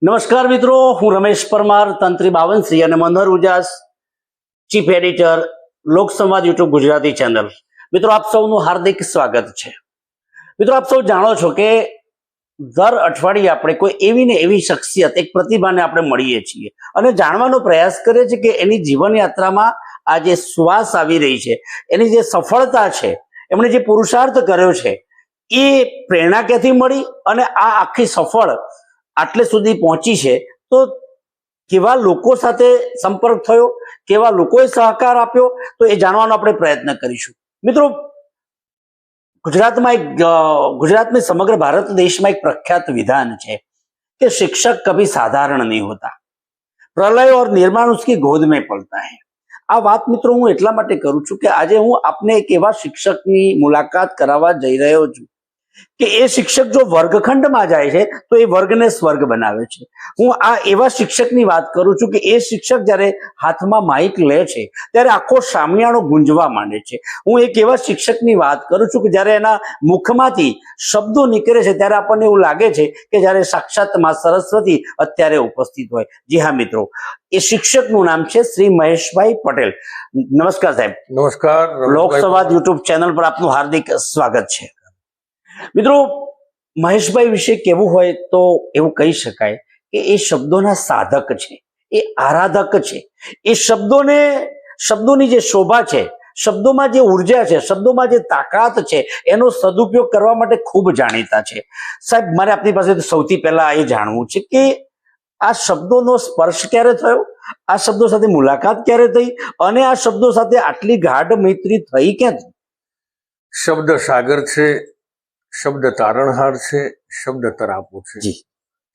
નમસ્કાર મિત્રો, હું રમેશ પરમાર, તંત્રી બાવનશ્રી અને Manohar Ujas, chief editor, Loksamvad YouTube Gujarati channel. મિત્રો, આપ સૌનું હાર્દિક સ્વાગત છે. મિત્રો, આપ સૌ જાણો છો કે દર અઠવાડિયે આપણે કોઈ એવી ને એવી શખ્સિયત, એક પ્રતિભાને આપણે મળીએ છીએ અને જાણવાનો પ્રયાસ કરીએ છીએ કે એની જીવન યાત્રામાં આ જે શ્વાસ આવી રહી છે, એની જે સફળતા છે, એમણે જે પુરુષાર્થ કર્યો છે, એ પ્રેરણા ક્યાંથી મળી અને આ આખી સફળ આટલે સુધી પહોંચી છે, તો કેવા લોકો સાથે સંપર્ક થયો, કેવા લોકોએ સહકાર આપ્યો, તો એ જાણવાનો આપણે પ્રયત્ન કરીશું. મિત્રો, ગુજરાતમાં સમગ્ર ભારત દેશમાં એક પ્રખ્યાત વિધાન છે कि शिक्षक कभी साधारण नहीं होता, प्रलय और निर्माण उसकी गोद में पलता है. આ વાત મિત્રો હું એટલા માટે કરું છું કે આજે હું આપને એક એવા શિક્ષકની મુલાકાત કરાવવા જઈ રહ્યો છું કે એ શિક્ષક જો વર્ગખંડમાં જાય છે તો એ વર્ગને સ્વર્ગ બનાવે છે. હું આ એવા શિક્ષકની વાત કરું છું કે એ શિક્ષક જ્યારે હાથમાં માઇક લે છે ત્યારે આખો સામિયાણો ગુંજવા માંડે છે. હું એક એવા શિક્ષકની વાત કરું છું કે જ્યારે એના મુખમાંથી શબ્દો નીકળે છે ત્યારે આપણને એવું લાગે છે કે જ્યારે સાક્ષાત માં સરસ્વતી અત્યારે ઉપસ્થિત હોય. જી હા મિત્રો, એ શિક્ષકનું નામ છે શ્રી મહેશભાઈ પટેલ. નમસ્કાર સાહેબ. નમસ્કાર. લોકસંવાદ યુટ્યુબ ચેનલ પર આપનું હાર્દિક સ્વાગત છે. મિત્રો, મહેશભાઈ વિશે કહેવું હોય તો એવું કહી શકાય કે એ શબ્દોના સાધક છે, એ આરાધક છે. એ શબ્દોની જે શોભા છે, શબ્દોમાં જે ઉર્જા છે, શબ્દોમાં જે તાકાત છે, એનો સદુપયોગ કરવા માટે ખૂબ જાણીતા છે. સાહેબ, મારે આપની પાસે સૌથી પહેલા એ જાણવું છે કે આ શબ્દોનો સ્પર્શ ક્યારે થયો, આ શબ્દો સાથે મુલાકાત ક્યારે થઈ અને આ શબ્દો સાથે આટલી ગાઢ મૈત્રી થઈ ક્યાંથી? શબ્દ સાગર છે, શબ્દ તારણહાર છે, શબ્દ તરાપો છે.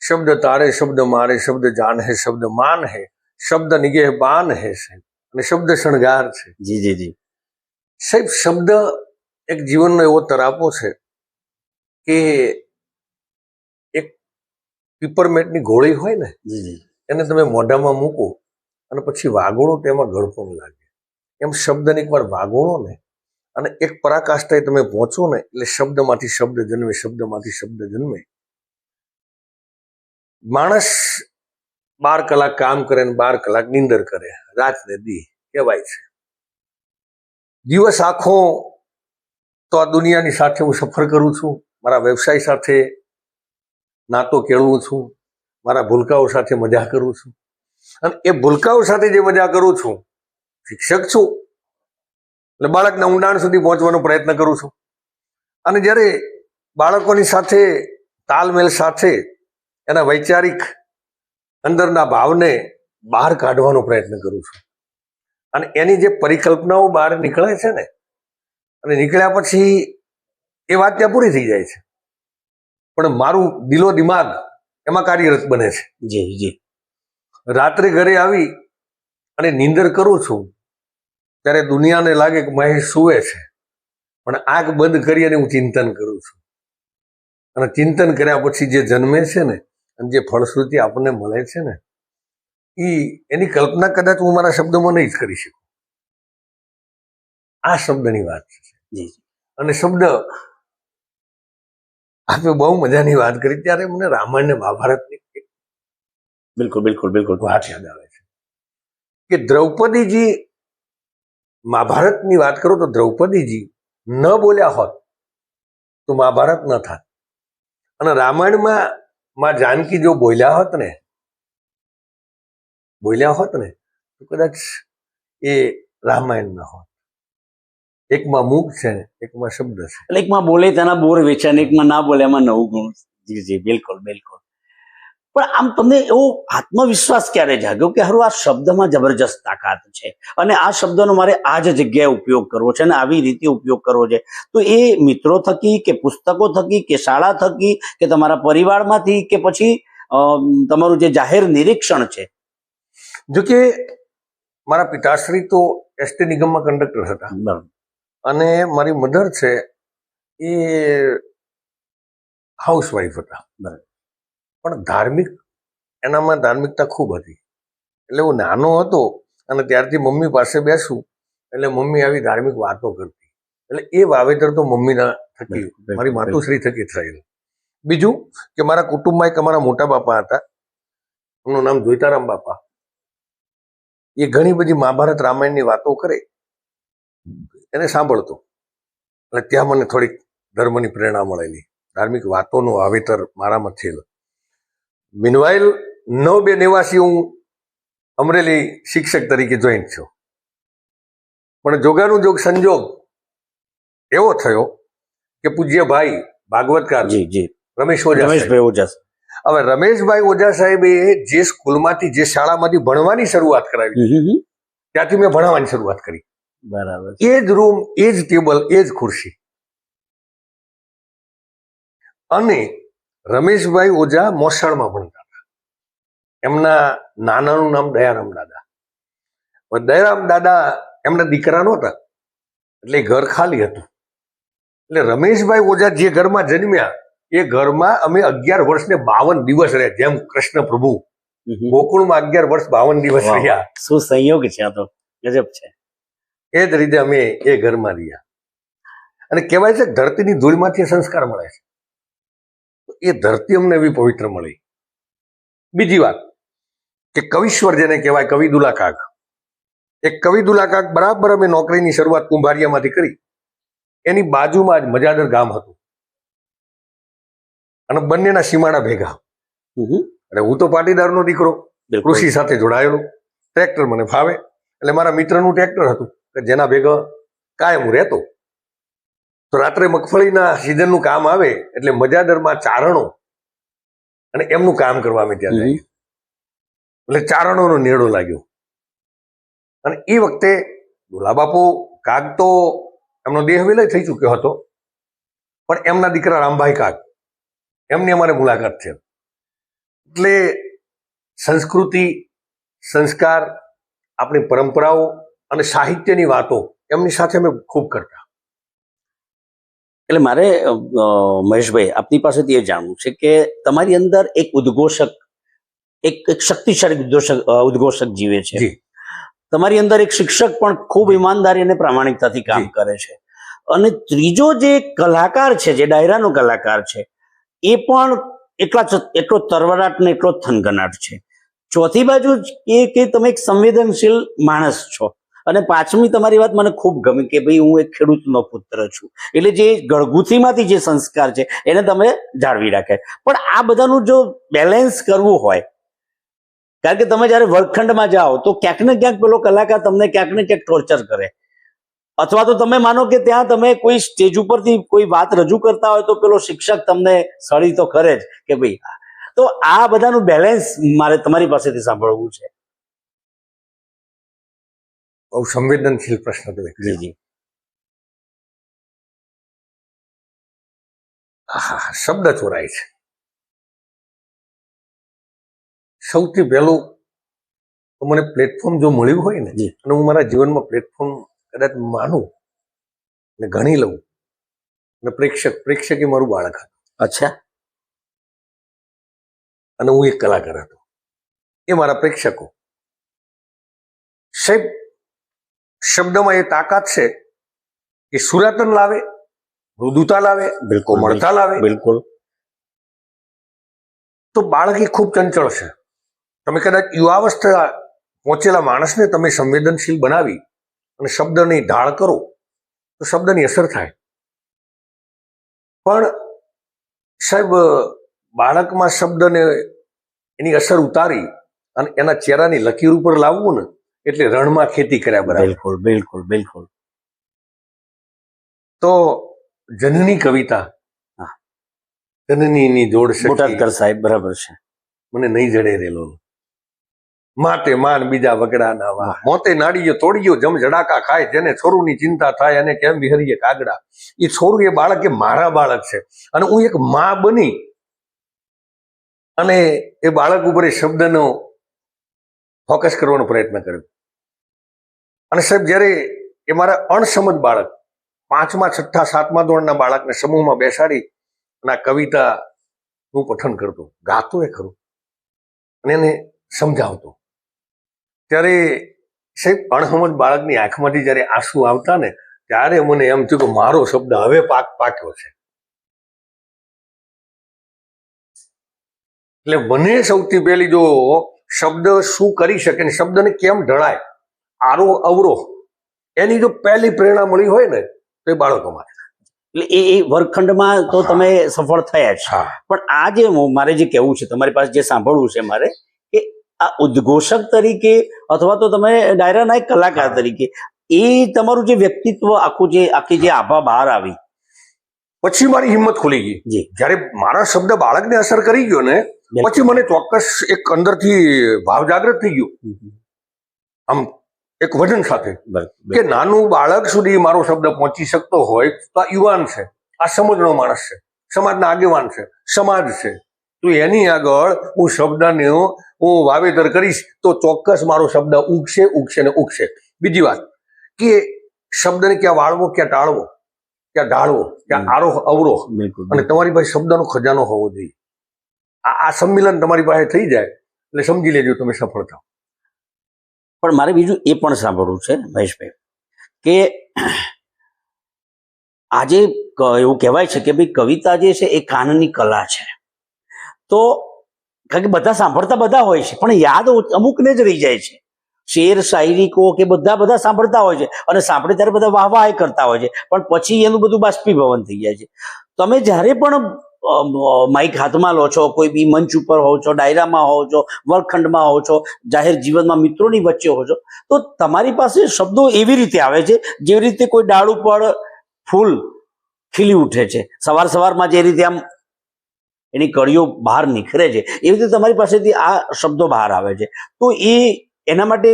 શબ્દ તારે, શબ્દ મારે, શબ્દ જાન હે, શબ્દ માન હે, શબ્દ નિગેહબાન હે સાહેબ, અને શબ્દ શણગાર છે. જી જી જી સાહેબ, શબ્દ એક જીવનનો એવો તરાપો છે કે એક પીપરમેન્ટની ગોળી હોય ને, એને તમે મોઢામાં મૂકો અને પછી વાગોળો તેમાં ગળપણ લાગે. એમ શબ્દને એકવાર વાગોળો ને અને એક પરાકાષ્ઠાએ તમે પહોંચો ને એટલે શબ્દમાંથી શબ્દ જન્મે, શબ્દમાંથી શબ્દ જન્મે. માણસ 12 કલાક કામ કરે ને 12 કલાક નીંદર કરે, રાત ને દી કહેવાય છે. દિવસ આખો તો આ દુનિયાની સાથે હું સફર કરું છું, મારા વ્યવસાય સાથે નાતો કેળવું છું, મારા ભૂલકાઓ સાથે મજા કરું છું, અને એ ભૂલકાઓ સાથે જે મજા કરું છું, શિક્ષક છું એટલે બાળકના ઊંડાણ સુધી પહોંચવાનો પ્રયત્ન કરું છું. અને જ્યારે બાળકોની સાથે તાલમેલ સાથે એના વૈચારિક અંદરના ભાવને બહાર કાઢવાનો પ્રયત્ન કરું છું, અને એની જે પરિકલ્પનાઓ બહાર નીકળે છે ને, અને નીકળ્યા પછી એ વાત ત્યાં પૂરી થઈ જાય છે, પણ મારું દિલો દિમાગ એમાં કાર્યરત બને છે. જી જી રાત્રે ઘરે આવી અને નીંદર કરું છું ત્યારે દુનિયાને લાગે કે મહેશ સૂવે છે, પણ આંખ બંધ કરી અને હું ચિંતન કરું છું. અને ચિંતન કર્યા પછી જે જન્મે છે ને અને જે ફળશ્રુતિ આપણને મળે છે ને, એની કલ્પના કદાચ હું મારા શબ્દોમાં નહીં જ કરી શકું. આ શબ્દની વાત છે. અને શબ્દ આપણે બહુ મજાની વાત કરી ત્યારે મને રામાયણ ને મહાભારતની બિલકુલ બિલકુલ બિલકુલ વાત યાદ આવે છે કે દ્રૌપદીજી, મહાભારતની વાત કરો તો દ્રૌપદીજી ન બોલ્યા હોત તો મહાભારત ન થાત, અને રામાયણમાં માં જાનકી જો બોલ્યા હોત ને તો કદાચ એ રામાયણ ન હોત. એકમાં મુખ છે, એકમાં શબ્દ છે. એટલે એકમાં બોલે તેના બોર વેચાય, એકમાં ના બોલે એમાં નવું ગુણ. જી જી બિલકુલ બિલકુલ. પણ આમ તમને એવો આત્મવિશ્વાસ ક્યારે જાગ્યો કે હારું આ શબ્દમાં જબરજસ્ત તાકાત છે અને આ શબ્દનો મારે આ જ જગ્યાએ ઉપયોગ કરવો છે અને આવી રીતે ઉપયોગ કરવો છે? તો એ મિત્રો થકી કે પુસ્તકો થકી કે શાળા થકી કે તમારા પરિવારમાંથી કે પછી તમારું જે જાહેર નિરીક્ષણ છે? જો કે મારા પિતાશ્રી તો એસટી નિગમમાં કંડક્ટર હતા, અને મારી મધર છે એ હાઉસવાઈફ હતા. પણ એનામાં ધાર્મિકતા ખૂબ હતી. એટલે હું નાનો હતો અને ત્યારથી મમ્મી પાસે બેસું એટલે મમ્મી આવી ધાર્મિક વાતો કરતી, એટલે એ વાવેતર તો મમ્મીના થકી, મારી માતુશ્રી થકી થયેલું. બીજું કે મારા કુટુંબમાં એક અમારા મોટા બાપા હતા, એમનું નામ જોઈતારામ બાપા. એ ઘણી બધી મહાભારત રામાયણની વાતો કરે, એને સાંભળતો, એટલે ત્યાં મને થોડીક ધર્મની પ્રેરણા મળેલી, ધાર્મિક વાતોનું વાવેતર મારામાં થયેલું. મીનવાઇલ 9/2 હું અમરેલી શિક્ષક તરીકે જોઈન્ટ છું, પણ જોગાનું જોગ સંજોગ એવો થયો કે પૂજ્ય ભાઈ ભાગવતકાર જી જી રમેશ ઓઝા સાહેબ. રમેશભાઈ ઓઝા. હવે રમેશભાઈ ઓઝા સાહેબે જે સ્કૂલમાંથી, જે શાળામાંથી ભણવાની શરૂઆત કરાવી, ત્યાંથી મેં ભણાવવાની શરૂઆત કરી. બરાબર. એ જ રૂમ, એ જ ટેબલ, એ જ ખુરશી. અને રમેશભાઈ ઓઝા મોસાળમાં ભણતા હતા. એમના નાનાનું નામ દયારામ દાદા. હવે દયારામ દાદા એમના દીકરા નહોતા, એટલે ઘર ખાલી હતું. એટલે રમેશભાઈ ઓઝા જે ઘરમાં જન્મ્યા, એ ઘરમાં અમે 11 વર્ષ ને 52 દિવસ રહ્યા. જેમ કૃષ્ણ પ્રભુ ગોકુળમાં 11 વર્ષ 52 દિવસ રહ્યા. શું સંયોગ છે, આ તો ગજબ છે. એ જ રીતે અમે એ ઘરમાં રહ્યા. અને કહેવાય છે ધરતીની ધૂળમાંથી સંસ્કાર મળે છે. એ ધરતી અમને એવી પવિત્ર મળી. બીજી વાત કે કવિશ્વર જેને કહેવાય, કવિદુલા કાગ, એક કવિદુલા કાગ બરાબર અમે નોકરીની શરૂઆત કુંભારિયામાંથી કરી, એની બાજુમાં જ મજાદર ગામ હતું, અને બંનેના સીમાડા ભેગા. અને હું તો પાટીદારનો દીકરો, કૃષિ સાથે જોડાયેલો, ટ્રેક્ટર મને ફાવે, એટલે મારા મિત્રનું ટ્રેક્ટર હતું કે જેના ભેગા કાયમ હું રહેતો. તો રાત્રે મગફળીના સિઝનનું કામ આવે એટલે મજાદરમાં ચારણો અને એમનું કામ કરવા અમે ત્યાં જઈએ. એટલે ચારણોનો નેડો લાગ્યો. અને એ વખતે દુલાબાપુ કાગ તો એમનો દેહ વિલય થઈ ચૂક્યો હતો, પણ એમના દીકરા રામભાઈ કાગ, એમની અમારે મુલાકાત છે. એટલે સંસ્કૃતિ, સંસ્કાર, આપણી પરંપરાઓ અને સાહિત્યની વાતો એમની સાથે અમે ખૂબ કરતા. એટલે મારે મહેશભાઈ આપની પાસેથી એ જાણવું છે કે તમારી અંદર એક ઉદ્ઘોષક, એક શક્તિશાળી ઉદ્ઘોષક જીવે છે. તમારી અંદર એક શિક્ષક પણ ખૂબ ઈમાનદારી અને પ્રામાણિકતાથી કામ કરે છે, અને ત્રીજો જે કલાકાર છે, જે ડાયરાનો કલાકાર છે, એ પણ એટલો તરવરાટ ને એટલો થનગનાટ છે. ચોથી બાજુ એ કે તમે એક સંવેદનશીલ માણસ છો, અને પાંચમી તમારી વાત મને ખૂબ ગમી કે ભાઈ હું એક ખેડૂતનો પુત્ર છું. એટલે જે ગળગુથીમાંથી જે સંસ્કાર છે એને તમે જાળવી રાખે. પણ આ બધાનું જો બેલેન્સ કરવું હોય, કારણ કે તમે જયારે વર્ગખંડમાં જાઓ તો ક્યાંક ને ક્યાંક પેલો કલાકાર તમને ક્યાંક ને ક્યાંક ટોર્ચર કરે, અથવા તો તમે માનો કે ત્યાં તમે કોઈ સ્ટેજ ઉપરથી કોઈ વાત રજૂ કરતા હોય તો પેલો શિક્ષક તમને સળી તો કરે જ કે ભાઈ. તો આ બધાનું બેલેન્સ મારે તમારી પાસેથી સાંભળવું છે. બહુ સંવેદનશીલ પ્રશ્ન તમે જી જી. શબ્દ ચોરાય છે. સૌથી પહેલું તો મને પ્લેટફોર્મ જો મળ્યું હોય ને, અને હું મારા જીવનમાં પ્લેટફોર્મ કદાચ માનું ને ગણી લઉં, અને પ્રેક્ષક એ મારું બાળક હતું. અચ્છા. અને હું એક કલાકાર હતો, એ મારા પ્રેક્ષકો. સાહેબ, શબ્દમાં એ તાકાત છે કે સુરાતન લાવે, મૃદુતા લાવે, કોમળતા લાવે. બિલકુલ. તો બાળક એ ખૂબ ચંચળ છે. તમે કદાચ યુવાવસ્થા પહોંચેલા માણસને તમે સંવેદનશીલ બનાવી અને શબ્દની ઢાળ કરો તો શબ્દની અસર થાય. પણ સાહેબ, બાળકમાં શબ્દને એની અસર ઉતારી અને એના ચહેરાની લકીર ઉપર લાવવું ને, એટલે રણમાં ખેતી કર્યા બરાબર. બિલકુલ બિલકુલ બિલકુલ. તો જનની કવિતા, જનનીની જોડ બોટાદકર સાહેબ, બરાબર છે. મને નહીં જડે રેલો, માતે માન બીજા વગડા ના વાહ, મોતે નાડીયો તોડીયો જમ જડાકા ખાય, જેને છોરુની ચિંતા થાય અને કેમ વિહરીએ કાગડા. એ છોરું, એ બાળક એ મારા બાળક છે, અને હું એક માં બની અને એ બાળક ઉપર એ શબ્દનો ફોકસ કરવાનો પ્રયત્ન કર્યો. અને સાહેબ, જ્યારે એ મારા અણસમજ બાળક, 5મા 6ઠા 7મા ધોરણના બાળકને સમૂહમાં બેસાડી અને આ કવિતાનું પઠન કરતો, ગાતો એ ખરું, અને એને સમજાવતો, ત્યારે સાહેબ અણસમજ બાળકની આંખમાંથી જ્યારે આંસુ આવતા ને, ત્યારે મને એમ થયું કે મારો શબ્દ હવે પાક્યો છે. એટલે મને સૌથી પહેલી જો શબ્દ શું કરી શકે ને શબ્દને કેમ ઢળાય, આરોહ અવરોહ, એની જો પહેલી પ્રેરણા મળી હોય ને તો એ બાળકોમાં. એટલે એ વર્ગખંડમાં તો તમે સફળ થયા જ. હા, પણ આ જે મારે જે કહેવું છે, તમારી પાસે જે સાંભળવું છે મારે, કે આ ઉદ્ઘોષક તરીકે અથવા તો તમે ડાયરાના એક કલાકાર તરીકે એ તમારું જે વ્યક્તિત્વ આખી જે આભા બહાર આવી, પછી મારી હિંમત ખુલી ગઈ. જી જ્યારે મારા શબ્દ બાળકને અસર કરી ગયો ને પછી મને ચોક્કસ એક અંદરથી ભાવ જાગૃત થઈ ગયું, આમ એક વજન સાથે, કે નાનું બાળક સુધી મારો શબ્દ પહોંચી શકતો હોય તો આ યુવાન છે, આ સમજણો માણસ છે, સમાજના આગેવાન છે, સમાજ છે, તો એની આગળ હું શબ્દનું હું વાવેતર કરીશ તો ચોક્કસ મારો શબ્દ ઉગશે ઉગશે ને ઉગશે. બીજી વાત કે શબ્દને ક્યાં વાળવો, ક્યાં ટાળવો, ક્યાં ઢાળવો, ક્યાં આરોહ અવરોહ, અને તમારી પાસે શબ્દનો ખજાનો હોવો જોઈએ. આ સંમેલન તમારી પાસે થઈ જાય એટલે સમજી લેજો તમે સફળ થાવ. પણ મારે બીજું એ પણ સાંભળવું છે મહેશભાઈ, કે આજે એવું કહેવાય છે કે ભાઈ કવિતા જે છે એ કાનની કલા છે. તો કારણ કે બધા સાંભળતા બધા હોય છે પણ યાદ અમુકને જ રહી જાય છે. શેર શાયરી કહો કે બધા સાંભળતા હોય છે અને સાંભળે ત્યારે બધા વાહ વાહ કરતા હોય છે, પણ પછી એનું બધું બાષ્પીભવન થઈ જાય છે. તમે જ્યારે પણ માઇક હાથમાં લો છો, કોઈ બી મંચ ઉપર હોવ છો, ડાયરામાં હોવ છો, વર્ગખંડમાં હોવ છો, જાહેર જીવનમાં મિત્રોની વચ્ચે હો છો, તો તમારી પાસે શબ્દો એવી રીતે આવે છે જેવી રીતે કોઈ ડાળ ઉપર ફૂલ ખીલી ઉઠે છે, સવારમાં જે રીતે આમ એની કળીઓ બહાર નીકળે છે, એવી રીતે તમારી પાસેથી આ શબ્દો બહાર આવે છે. તો એના માટે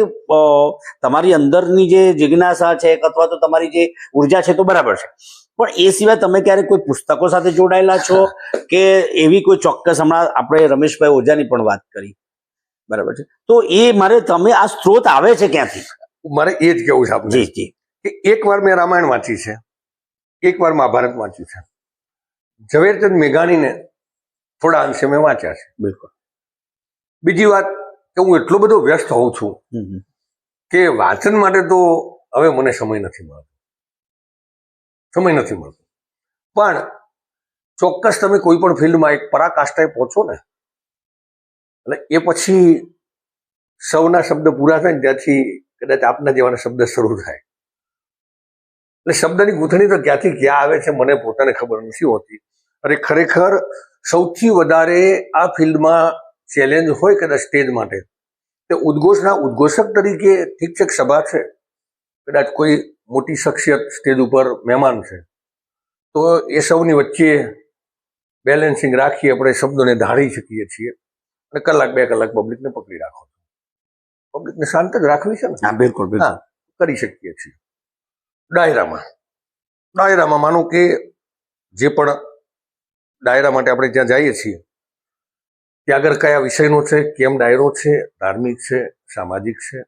તમારી અંદરની જે જિજ્ઞાસા છે અથવા તો તમારી જે ઉર્જા છે તો બરાબર છે, પણ એ સિવાય તમે ક્યારેક કોઈ પુસ્તકો સાથે જોડાયેલા છો કે એવી કોઈ ચોક્કસ, હમણાં આપણે રમેશભાઈ ઓઝાની પણ વાત કરી, બરાબર છે, તો એ મારે તમે આ સ્ત્રોત આવે છે ક્યાંથી? મારે એ જ કેવું છે આપણે, જી જી, કે એક વાર મેં રામાયણ વાંચી છે, એક વાર મહાભારત વાંચ્યું છે, ઝવેરચંદ મેઘાણીને થોડા અંશે મેં વાંચ્યા છે. બિલકુલ. બીજી વાત કે હું એટલો બધો વ્યસ્ત હોઉં છું કે વાંચન માટે તો હવે મને સમય નથી મળતો. પણ ચોક્કસ તમે કોઈ પણ ફિલ્ડમાં એક પરાકાષ્ઠાએ પહોંચો ને એટલે એ પછી સૌના શબ્દ પૂરા થાય ને ત્યાંથી કદાચ આપના જેવાના શબ્દ શરૂ થાય. એટલે શબ્દની ગૂંથણી તો ક્યાંથી ક્યાં આવે છે મને પોતાને ખબર નથી હોતી. અને ખરેખર સૌથી વધારે આ ફિલ્ડમાં ચેલેન્જ હોય કદાચ સ્ટેજ માટે તે ઉદ્ઘોષક તરીકે ઠીક છે, સભા છે, કદાચ કોઈ મોટી શખ્સિયત સ્ટેજ ઉપર મહેમાન છે, તો એ સૌની વચ્ચે બેલેન્સિંગ રાખી આપણે શબ્દોને ધારી શકીએ છીએ અને કલાક 2 કલાક પબ્લિકને પકડી રાખો, પબ્લિકને શાંત જ રાખવી છે ને. હા બિલકુલ બિલકુલ, કરી શકીએ છીએ. ડાયરામાં માનો કે જે પણ ડાયરા માટે આપણે ત્યાં જઈએ છીએ ત્યાં આગળ કયા વિષયનો છે, કેમ ડાયરો છે, ધાર્મિક છે, સામાજિક છે,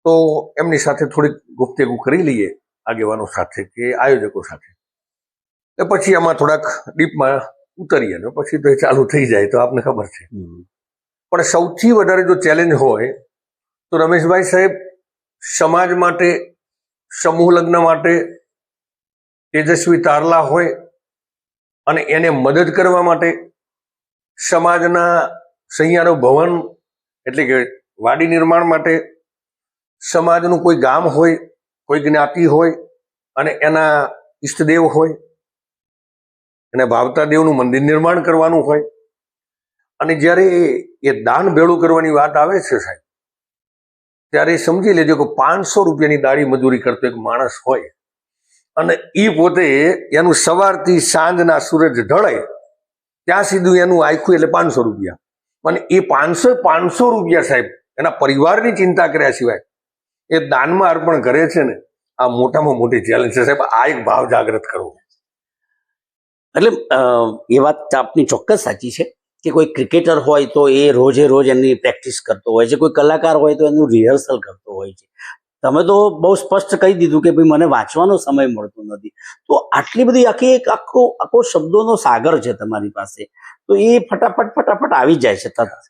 તો એમની સાથે થોડીક ગુફ્તગુ કરી લઈએ આગેવાનો સાથે કે આયોજકો સાથે, એ પછી આમાં થોડાક ડીપમાં ઉતરીએ ને પછી તો એ ચાલુ થઈ જાય તો આપને ખબર છે. પણ સૌથી વધારે જો ચેલેન્જ હોય તો રમેશભાઈ સાહેબ સમાજ માટે, સમૂહ લગ્ન માટે તેજસ્વી તારલા હોય અને એને મદદ કરવા માટે સમાજના સહિયારો ભવન એટલે કે વાડી નિર્માણ માટે, સમાજનું કોઈ ગામ હોય, કોઈ જ્ઞાતિ હોય અને એના ઈષ્ટદેવ હોય, એને ભાવતા દેવનું મંદિર નિર્માણ કરવાનું હોય, અને જ્યારે એ દાન ભેળું કરવાની વાત આવે છે સાહેબ, ત્યારે સમજી લેજો કે 500 રૂપિયાની દાળી મજૂરી કરતો એક માણસ હોય અને એ પોતે એનું સવારથી સાંજના સૂરજ ઢળે ત્યાં સીધું એનું આખું એટલે 500 રૂપિયા, અને એ 500 રૂપિયા સાહેબ એના પરિવારની ચિંતા કર્યા સિવાય એ દાનમાં અર્પણ કરે છે ને, આ મોટામાં મોટી ચેલેન્જ છે સાહેબ. આ એક ભાવ જાગૃત કરવો. એટલે એ વાત આપની ચોક્કસ સાચી છે કે કોઈ ક્રિકેટર હોય તો એ રોજે રોજ એની પ્રેક્ટિસ કરતો હોય છે, કોઈ કલાકાર હોય તો એનું રિહર્સલ કરતો હોય છે. તમે તો બહુ સ્પષ્ટ કહી દીધું કે ભાઈ મને વાંચવાનો સમય મળતો નથી, તો આટલી બધી આખો શબ્દોનો સાગર છે તમારી પાસે, તો એ ફટાફટ આવી જાય છે તરત.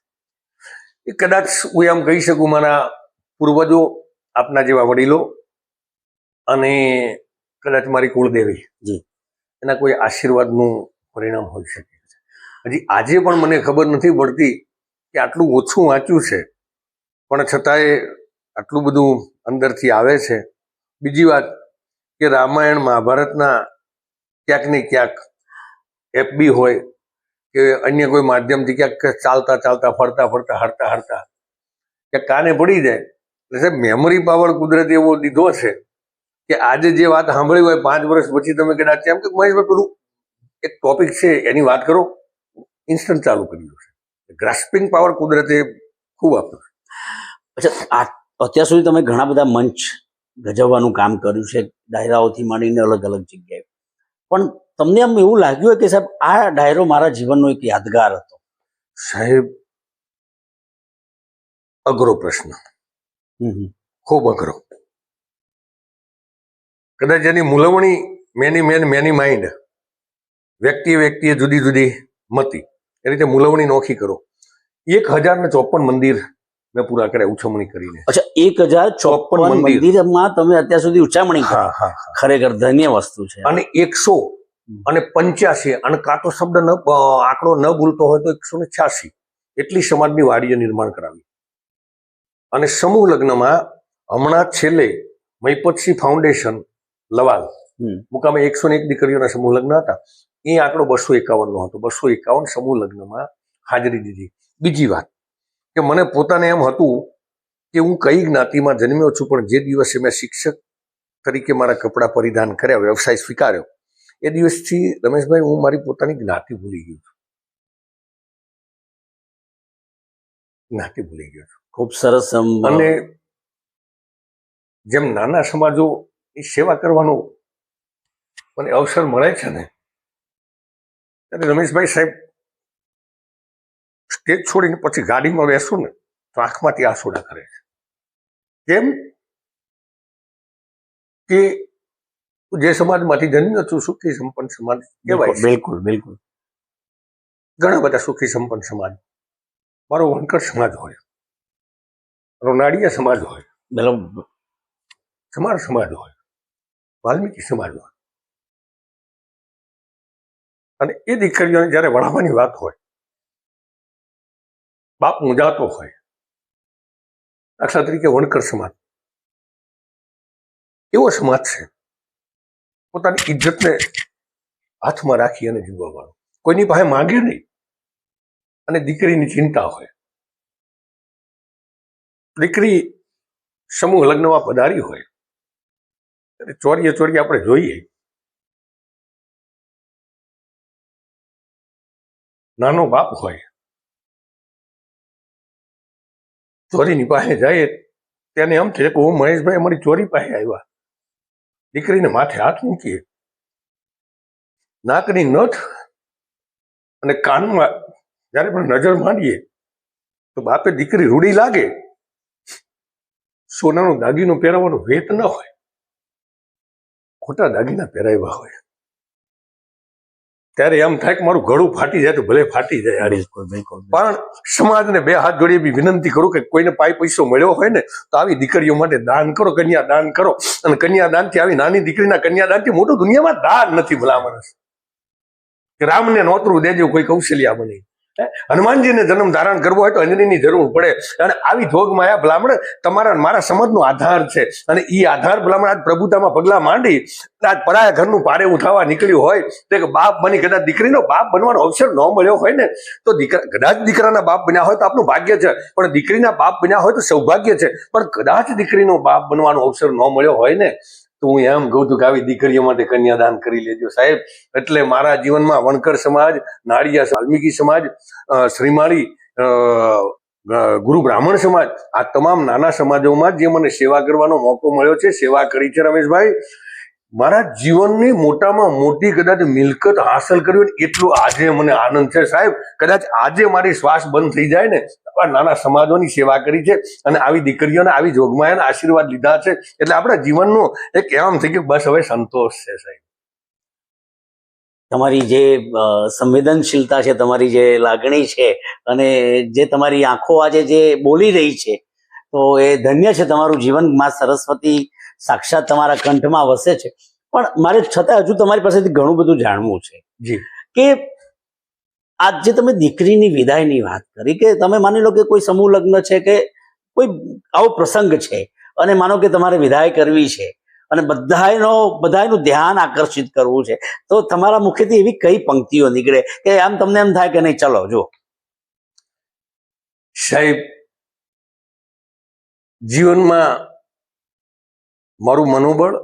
એ કદાચ હું એમ કહી શકું મારા પૂર્વજો, આપના જેવા વડીલો અને કદાચ મારી કુળદેવી, જી, એના કોઈ આશીર્વાદનું પરિણામ હોઈ શકે. હજી આજે પણ મને ખબર નથી પડતી કે આટલું ઓછું વાંચ્યું છે પણ છતાંય આટલું બધું અંદરથી આવે છે. બીજી વાત કે રામાયણ મહાભારતના ક્યાંક ને ક્યાંક એફબી હોય કે અન્ય કોઈ માધ્યમથી ક્યાંક ચાલતા ચાલતા ફરતા ફરતા હરતા હરતા ક્યાંક કાને પડી જાય એટલે સાહેબ મેમરી પાવર કુદરતે એવો દીધો છે કે આજે જે વાત સાંભળી હોય 5 વર્ષ પછી તમે કદાચ એમ કે મહેશભાઈ પેલું એક ટોપિક છે એની વાત કરો, ઇન્સ્ટન્ટ ચાલુ કરી દો છે. ગ્રાસ્પિંગ પાવર કુદરતે ખૂબ આપ્યો છે. અચ્છા, અત્યાર સુધી તમે ઘણા બધા મંચ ગજવવાનું કામ કર્યું છે, ડાયરાઓથી માંડીને અલગ અલગ જગ્યાએ, પણ તમને આમ એવું લાગ્યું હોય કે સાહેબ આ ડાયરો મારા જીવનનો એક યાદગાર હતો? સાહેબ અઘરો પ્રશ્ન, ખૂબ અઘરો. કદાચ એની મૂલવણી મેની માઇન્ડ, વ્યક્તિએ જુદી જુદી મતી એ રીતે મૂલવણી નોખી કરો. 1054 મંદિર મેં પૂરા કર્યા ઉછમણી કરીને. અચ્છા, 1054 મંદિરમાં તમે અત્યાર સુધી ઉછામણી કરી? હા હા હા. ખરેખર ધન્ય વસ્તુ છે. અને 185 અને કાં તો શબ્દ આંકડો ન ભૂલતો હોય તો 186 એટલી સમાજની વાડીએ નિર્માણ કરાવી. અને સમૂહ લગ્નમાં હમણાં છેલ્લે મહિપતસિંહ ફાઉન્ડેશન લવાલ મુકામે 101 દીકરીઓના સમૂહ લગ્ન હતા. એ આંકડો 251 નો હતો. 251 સમૂહ લગ્નમાં હાજરી દીધી. બીજી વાત કે મને પોતાને એમ હતું કે હું કઈ જ્ઞાતિમાં જન્મ્યો છું, પણ જે દિવસે મેં શિક્ષક તરીકે મારા કપડાં પરિધાન કર્યા, વ્યવસાય સ્વીકાર્યો, એ દિવસથી રમેશભાઈ હું મારી પોતાની જ્ઞાતિ ભૂલી ગયો છું. જ્ઞાતિ ભૂલી ગયો છું. ખૂબ સરસ. અને જેમ નાના સમાજોની સેવા કરવાનો મને અવસર મળે છે ને, ત્યારે રમેશભાઈ સાહેબ સ્ટેજ છોડીને પછી ગાડીમાં બેસું ને તો આંખમાંથી આંસુડા કરે છે. કેમ કે જે સમાજમાંથી જન્મ્યો છું, સુખી સંપન્ન સમાજ કહેવાય. બિલકુલ બિલકુલ. ઘણા બધા સુખી સંપન્ન સમાજ, મારો વણકર સમાજ હોય, મારો નાડિયા સમાજ હોય, સમાજ હોય, વાલ્મીકી સમાજ હોય, અને એ દીકરીઓને જયારે વળાવવાની વાત હોય, બાપ મુંજાતો હોય, દાખલા તરીકે વણકર સમાજ એવો સમાજ છે પોતાની ઇજ્જતને હાથમાં રાખી અને જીવવા વાળો, કોઈની પાસે માંગે નહીં, અને દીકરીની ચિંતા હોય. દીકરી સમૂહ લગ્નમાં પધારી હોય ચોરીએ આપણે જોઈએ, નાનો બાપ હોય ચોરીની પાસે જાય, તેને એમ થાય કે હું મહેશભાઈ અમારી ચોરી પાસે આવ્યા. દીકરીને માથે હાથ મૂકીએ, નાકની નથ અને કાનમાં જયારે પણ નજર માંડીએ તો બાપે દીકરી રૂડી લાગે, સોનાનો દાગીનો પહેરાવવાનો વેત ન હોય, ખોટા દાગીના પહેરાવ્યા હોય, ત્યારે એમ થાય કે મારું ગળું ફાટી જાય તો ભલે ફાટી જાય. બિલકુલ બિલકુલ. પણ સમાજને 2 હાથ જોડી એવી વિનંતી કરું કે કોઈને પૈસો મળ્યો હોય ને તો આવી દીકરીઓ માટે દાન કરો, કન્યા દાન કરો. અને કન્યા દાનથી, આવી નાની દીકરીના કન્યા દાનથી મોટું દુનિયામાં દાન નથી. ભલા માણસ કે રામને નોતરું દેજો કોઈ કૌશલ્યા બની. હનુમાનજીને જન્મ ધારણ કરવો હોય તો અંજનીની જરૂર પડે. અને આવી જોગમાયા ભલામણ તમારા મારા સમાજનો આધાર છે. અને એ આધાર ભલામણ આજ પ્રભુતામાં પગલા માંડી આજ પરાયા ઘરનું પાડે ઉઠાવવા નીકળ્યું હોય તો બાપ બની, કદાચ દીકરીનો બાપ બનવાનો અવસર ન મળ્યો હોય ને તો કદાચ દીકરાના બાપ બન્યા હોય તો આપનું ભાગ્ય છે, પણ દીકરીના બાપ બન્યા હોય તો સૌભાગ્ય છે. પણ કદાચ દીકરીનો બાપ બનવાનો અવસર ન મળ્યો હોય ને તો હું એમ કહું છું કે આવી દીકરીઓ માટે કન્યાદાન કરી લેજો સાહેબ. એટલે મારા જીવનમાં વણકર સમાજ, નાળિયા વાલ્મીકી સમાજ, શ્રીમાળી ગુરુ બ્રાહ્મણ સમાજ, આ તમામ નાના સમાજોમાં જે મને સેવા કરવાનો મોકો મળ્યો છે, સેવા કરી છે રમેશભાઈ. મારા જીવનની મોટામાં મોટી કદાચ મિલકત હાંસલ કરી હોય એટલું આજે મને આનંદ છે સાહેબ. કદાચ આજે મારી શ્વાસ બંધ થઈ જાય ને આવા નાના સમાજોની સેવા કરી છે અને આવી દીકરીઓને આવી જોગમાયાના આશીર્વાદ લીધા છે. એટલે આપણા જીવનનું એક એમ થઈ ગયું બસ હવે સંતોષ છે સાહેબ. તમારી જે સંવેદનશીલતા છે, તમારી જે લાગણી છે, અને જે તમારી આંખો આજે જે બોલી રહી છે, તો એ ધન્ય છે. તમારું જીવન માં સરસ્વતી સાક્ષાત તમારા કંઠમાં વસે છે. પણ મારે છતાં હજુ તમારી પાસેથી ઘણું બધું જાણવું છે જી. કે આજ જે તમે દીકરીની વિદાયની વાત કરી કે તમે માની લો કે કોઈ સમૂહ લગ્ન છે કે કોઈ આવો પ્રસંગ છે અને માનો કે તમારે વિદાય કરવી છે અને બધાનું ધ્યાન આકર્ષિત કરવું છે, તો તમારા મુખેથી એવી કઈ પંક્તિઓ નીકળે કે આમ તમને એમ થાય કે નહીં ચલો જો? સાહેબ, જીવનમાં મારું મનોબળ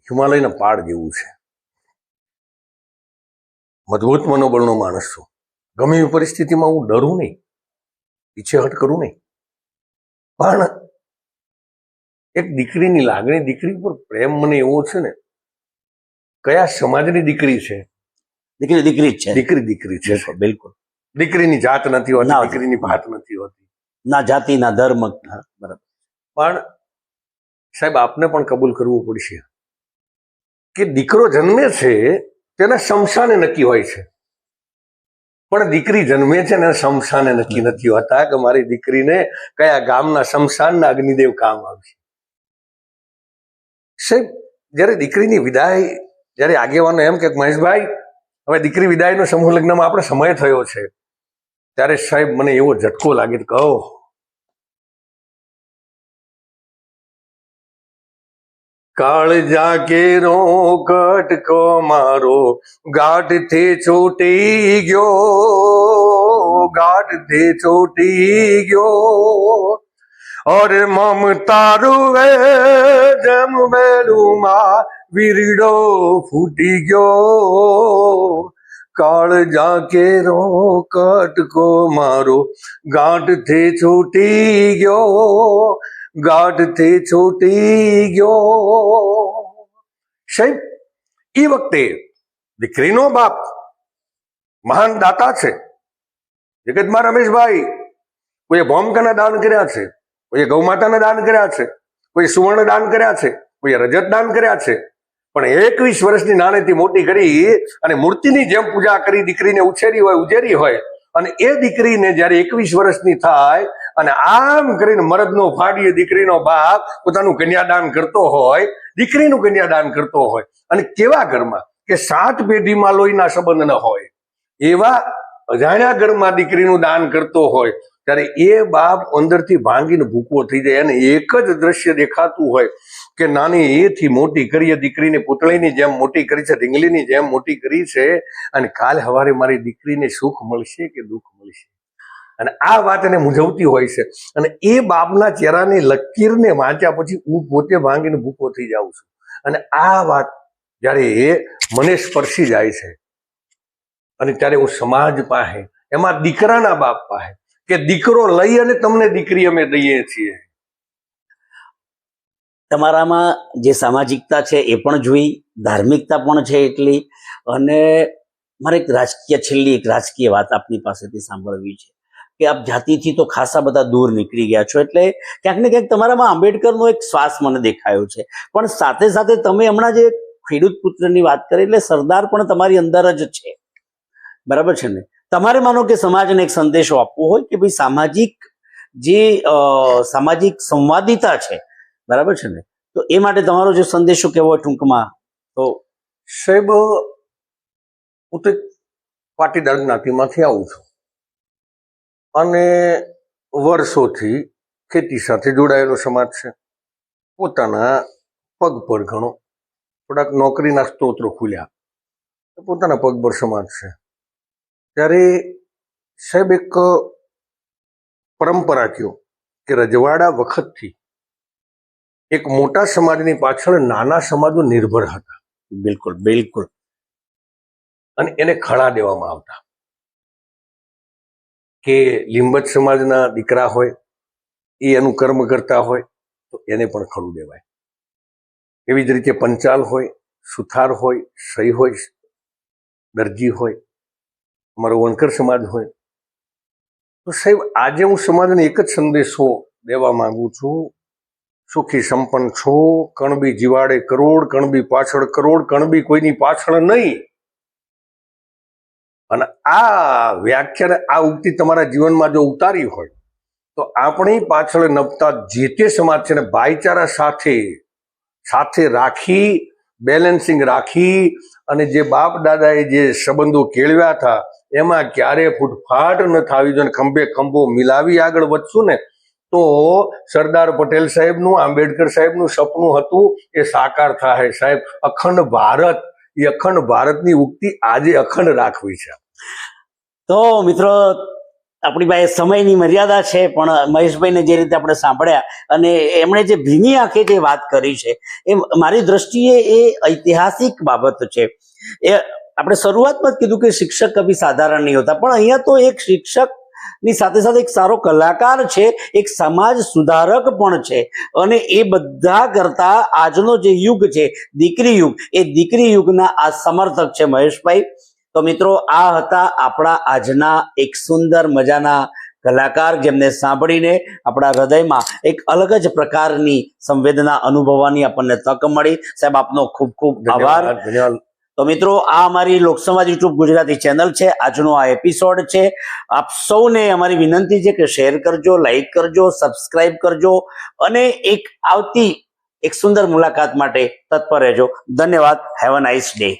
હિમાલયના પહાડ જેવું છે. મજબૂત મનોબળનો માણસ છું. ગમે એવી પરિસ્થિતિમાં હું ડરું નહીં, પીછેહટ કરું નહીં. પણ એક દીકરીની લાગણી, દીકરી પર પ્રેમ મને એવો છે ને, કયા સમાજની દીકરી છે? દીકરી જ છે. દીકરી છે. બિલકુલ. દીકરીની જાત નથી હોતી, દીકરીની ભાત નથી હોતી, ના જાતિ ના ધર્મ. બરાબર. પણ સાહેબ, આપને પણ કબૂલ કરવું પડશે કે દીકરો જન્મે છે તેના શમશાને નક્કી હોય છે, પણ દીકરી જન્મે છે ને શમશાને નક્કી નથી હોતા કે મારી દીકરીને કયા ગામના શમશાનના અગ્નિદેવ કામ આવશે. સાહેબ, જયારે દીકરીની વિદાય, જયારે આગેવાનો એમ કે મહેશભાઈ હવે દીકરી વિદાયનો સમૂહ લગ્નમાં આપણે સમય થયો છે, ત્યારે સાહેબ મને એવો ઝટકો લાગે કે કહો કાળજા કેરો કટકો મારો ગાંઠથી છૂટી ગયો, ગાંઠથી છૂટી ગયો, और ममता रुवे जम बेलू मां वीरडो फूटी गयो, काळजा केरो कटको मारो गांठથી છૂટી ગયો, ગાંઠથી છૂટી ગયો. સાહેબ, એ વખતે દીકરીનો બાપ મહાન દાતા છે. જગતમાં રમેશભાઈ કોઈએ ભૌમકાના દાન કર્યા છે, કોઈએ ગૌમાતાના દાન કર્યા છે, કોઈ સુવર્ણ દાન કર્યા છે, કોઈએ રજત દાન કર્યા છે, પણ 21 વર્ષની નાનેથી મોટી કરી અને મૂર્તિની જેમ પૂજા કરી દીકરીને ઉછેરી હોય, ઉજેરી હોય, અને એ દીકરીને જયારે 21 વર્ષની થાય અને આમ કરીને મરદનો ફાડીએ દીકરીનો બાપ પોતાનું કન્યાદાન કરતો હોય, દીકરીનું કન્યાદાન કરતો હોય, અને કેવા ઘરમાં કે 7 પેઢીમાં લોહીના સંબંધ ન હોય એવા અજાણ્યા ઘરમાં દીકરીનું દાન કરતો હોય, ત્યારે એ બાપ અંદરથી ભાંગીને ભૂકો થઈ જાય. અને એક જ દ્રશ્ય દેખાતું હોય કે નાની એથી મોટી કરીએ દીકરીને, પૂતળીની જેમ મોટી કરી છે, ઢીંગલીની જેમ મોટી કરી છે, અને કાલ સવારે મારી દીકરીને સુખ મળશે કે દુઃખ મળશે. અને આ વાત એને મૂંઝવતી હોય છે. અને એ બાપના ચહેરાની લકીરને વાંચ્યા પછી હું પોતે ભાંગીને ભૂકો થઈ જાઉં છું. અને આ વાત જયારે મને સ્પર્શી જાય છે, અને ત્યારે હું સમાજ પાસે, એમાં દીકરાના બાપ પાસે, કે દીકરો લઈ અને તમને દીકરી અમે દઈએ છીએ. તમારામાં જે સામાજિકતા છે એ પણ જોઈ, ધાર્મિકતા પણ છે એટલી, અને મારે છેલ્લી એક રાજકીય વાત આપની પાસેથી સાંભળવી છે કે આપ જાતિથી તો ખાસા બધા દૂર નીકળી ગયા છો, એટલે ક્યાંક ને ક્યાંક તમારામાં આંબેડકરનો એક શ્વાસ મને દેખાયો છે. પણ સાથે સાથે તમે હમણાં જે ખેડૂત પુત્રની વાત કરી, એટલે સરદાર પણ તમારી અંદર જ છે, બરાબર છે ને? તમારે માનો કે સમાજને એક સંદેશો આપવો હોય કે ભાઈ સામાજિક સંવાદિતા છે, બરાબર છે ને? તો એ માટે તમારો જે સંદેશો કેવો હોય ટૂંકમાં? તો સાહેબ, હું તો પાટીદાર જ્ઞાતિમાંથી આવું છું અને વર્ષોથી ખેતી સાથે જોડાયેલો સમાજ છે. પોતાના પગ પર ઘણો, થોડાક નોકરીના સ્ત્રોતો ખુલ્યા, પોતાના પગ પર સમાજ છે. ત્યારે સાહેબ એક પરંપરા કયો કે રજવાડા વખતથી એક મોટા સમાજની પાછળ નાના સમાજો નિર્ભર હતા. બિલકુલ બિલકુલ. અને એને ખળા દેવામાં આવતા કે લીંબત સમાજના દીકરા હોય એ એનું કર્મ કરતા હોય તો એને પણ ખડું દેવાય. એવી જ રીતે પંચાલ હોય, સુથાર હોય, સહી હોય, દરજી હોય, અમારો વણકર સમાજ હોય. તો સાહેબ, આજે હું સમાજને એક જ સંદેશો દેવા માંગુ છું, સુખી સંપન્ન છો, કણબી જીવાડે કરોડ, કણબી પાછળ કરોડ, કણબી કોઈની પાછળ નહીં. અને આ વ્યાખ્યાન, આ ઉક્તિ તમારા જીવનમાં જો ઉતારી હોય તો આપણી પાછળ નપતા જે તે સમાજ છે ને ભાઈચારા સાથે રાખી, બેલેન્સિંગ રાખી, અને જે બાપ દાદાએ જે સંબંધો કેળવ્યા હતા એમાં ક્યારે ફૂટફાટ ન થવી જોઈએ. ખંભે ખંભો મિલાવી આગળ વધશું ને તો સરદાર પટેલ સાહેબનું, આંબેડકર સાહેબનું સપનું હતું એ સાકાર થાય. સાહેબ, અખંડ ભારત, એ અખંડ ભારતની ઉક્તિ આજે અખંડ રાખવી છે. તો મિત્રો, આપણી પાસે સમયની મર્યાદા છે, પણ મહેશભાઈને જે રીતે આપણે સાંભળ્યા અને એમણે જે ભીની આંખે જે વાત કરી છે એ મારી દ્રષ્ટિએ એ ઐતિહાસિક બાબત છે. એ આપણે શરૂઆતમાં જ કીધું કે શિક્ષક કભી સાધારણ નહીં હોતા, પણ અહીંયા તો એક શિક્ષકની સાથે સાથે એક સારો કલાકાર છે, એક સમાજ સુધારક પણ છે, અને એ બધા કરતા આજનો જે યુગ છે દીકરી યુગ, એ દીકરી યુગના આ સમર્થક છે મહેશભાઈ. તો મિત્રો, આ હતા આપણા આજના એક સુંદર મજાના કલાકાર, જેમને સાંભળીને આપણા હૃદયમાં એક અલગ જ પ્રકારની સંવેદના અનુભવવાની આપણને તક મળી. સાહેબ, આપનો ખૂબ ખૂબ આભાર. ધન્યવાદ. તો મિત્રો, આ અમારી લોકસમાજ યુટ્યુબ ગુજરાતી ચેનલ છે, આજનો આ એપિસોડ છે. આપ સૌને અમારી વિનંતી છે કે શેર કરજો, લાઈક કરજો, સબસ્ક્રાઇબ કરજો, અને એક આવતી એક સુંદર મુલાકાત માટે તત્પર રહેજો. ધન્યવાદ. Have a nice day.